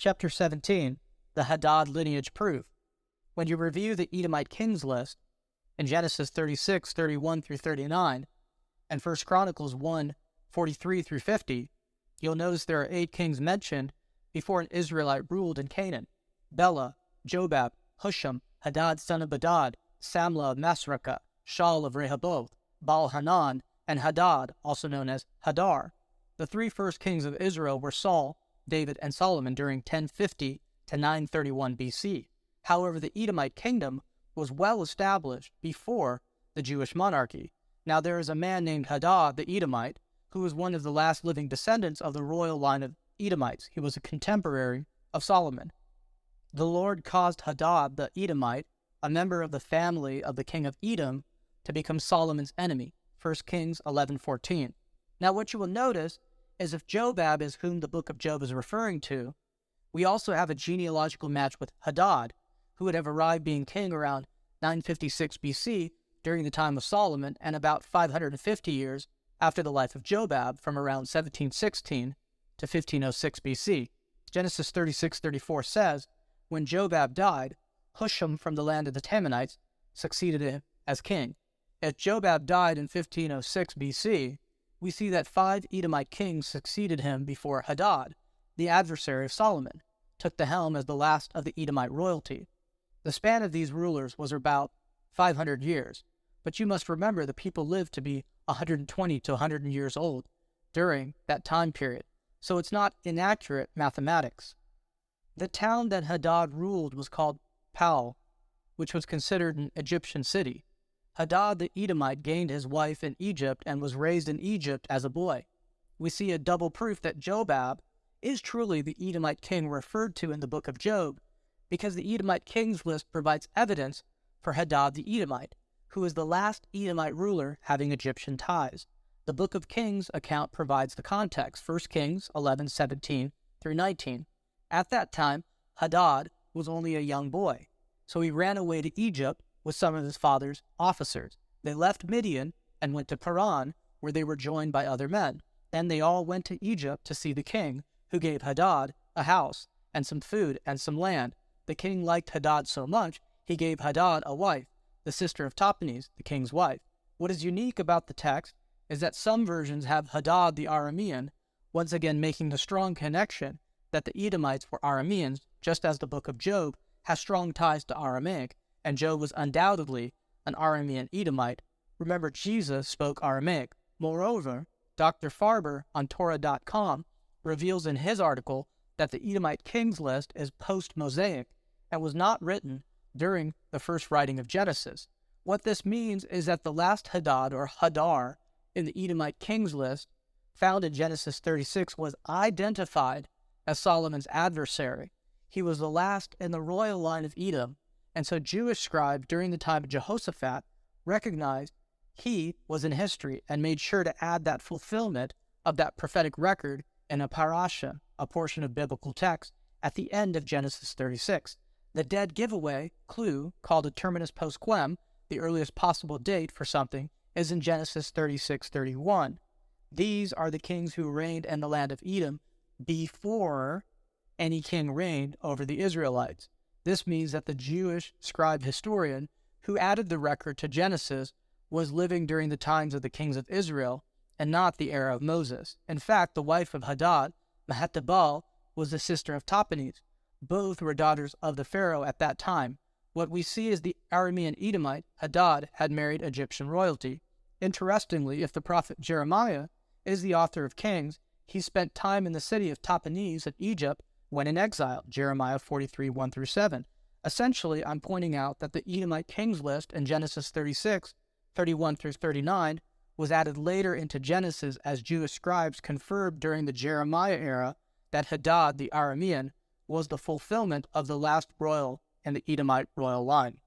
Chapter 17, the Hadad lineage proof. When you review the Edomite Kings list in Genesis 36, 31 through 39, and 1 Chronicles 1, 43 through 50, you'll notice there are 8 kings mentioned before an Israelite ruled in Canaan: Bela, Jobab, Husham, Hadad son of Bedad, Samlah of Masrekah, Shaul of Rehoboth, Baal-Hanan, and Hadad, also known as Hadar. The 3 first kings of Israel were Saul, David, and Solomon during 1050 to 931 BC. However, the Edomite kingdom was well established before the Jewish monarchy. Now there is a man named Hadad the Edomite, who was one of the last living descendants of the royal line of Edomites. He was a contemporary of Solomon. The Lord caused Hadad the Edomite, a member of the family of the king of Edom, to become Solomon's enemy. 1 Kings 11:14. Now what you will notice is if Jobab is whom the book of Job is referring to, we also have a genealogical match with Hadad, who would have arrived being king around 956 BC during the time of Solomon, and about 550 years after the life of Jobab, from around 1716 to 1506 BC. Genesis 36:34 says, when Jobab died, Husham from the land of the Terminites succeeded him as king. If Jobab died in 1506 BC, we see that 5 Edomite kings succeeded him before Hadad, the adversary of Solomon, took the helm as the last of the Edomite royalty. The span of these rulers was about 500 years, but you must remember the people lived to be 120 to 100 years old during that time period, so it's not inaccurate mathematics. The town that Hadad ruled was called Pau, which was considered an Egyptian city. Hadad the Edomite gained his wife in Egypt and was raised in Egypt as a boy. We see a double proof that Jobab is truly the Edomite king referred to in the book of Job, because the Edomite kings list provides evidence for Hadad the Edomite, who is the last Edomite ruler having Egyptian ties. The book of Kings account provides the context, 1 Kings 11:17 through 19. At that time, Hadad was only a young boy, so he ran away to Egypt with some of his father's officers. They left Midian and went to Paran, where they were joined by other men. Then they all went to Egypt to see the king, who gave Hadad a house and some food and some land. The king liked Hadad so much, he gave Hadad a wife, the sister of Tahpenes, the king's wife. What is unique about the text is that some versions have Hadad the Aramean, once again making the strong connection that the Edomites were Arameans, just as the book of Job has strong ties to Aramaic, and Job was undoubtedly an Aramean Edomite. Remember, Jesus spoke Aramaic. Moreover, Dr. Farber on Torah.com reveals in his article that the Edomite Kings list is post-Mosaic and was not written during the first writing of Genesis. What this means is that the last Hadad, or Hadar, in the Edomite Kings list, found in Genesis 36, was identified as Solomon's adversary. He was the last in the royal line of Edom, and so Jewish scribes during the time of Jehoshaphat recognized he was in history and made sure to add that fulfillment of that prophetic record in a Parasha, a portion of biblical text, at the end of Genesis 36. The dead giveaway clue, called a Terminus post-Quem, the earliest possible date for something, is in Genesis 36:31. These are the kings who reigned in the land of Edom before any king reigned over the Israelites. This means that the Jewish scribe historian who added the record to Genesis was living during the times of the kings of Israel and not the era of Moses. In fact, the wife of Hadad, Mehetabel, was the sister of Tahpenes. Both were daughters of the Pharaoh at that time. What we see is the Aramean Edomite, Hadad, had married Egyptian royalty. Interestingly, if the prophet Jeremiah is the author of Kings, he spent time in the city of Tahpenes in Egypt when in exile, Jeremiah 43:1 through 7. Essentially, I'm pointing out that the Edomite Kings list in Genesis 36, 31 through 39 was added later into Genesis as Jewish scribes confirmed during the Jeremiah era that Hadad the Aramean was the fulfillment of the last royal in the Edomite royal line.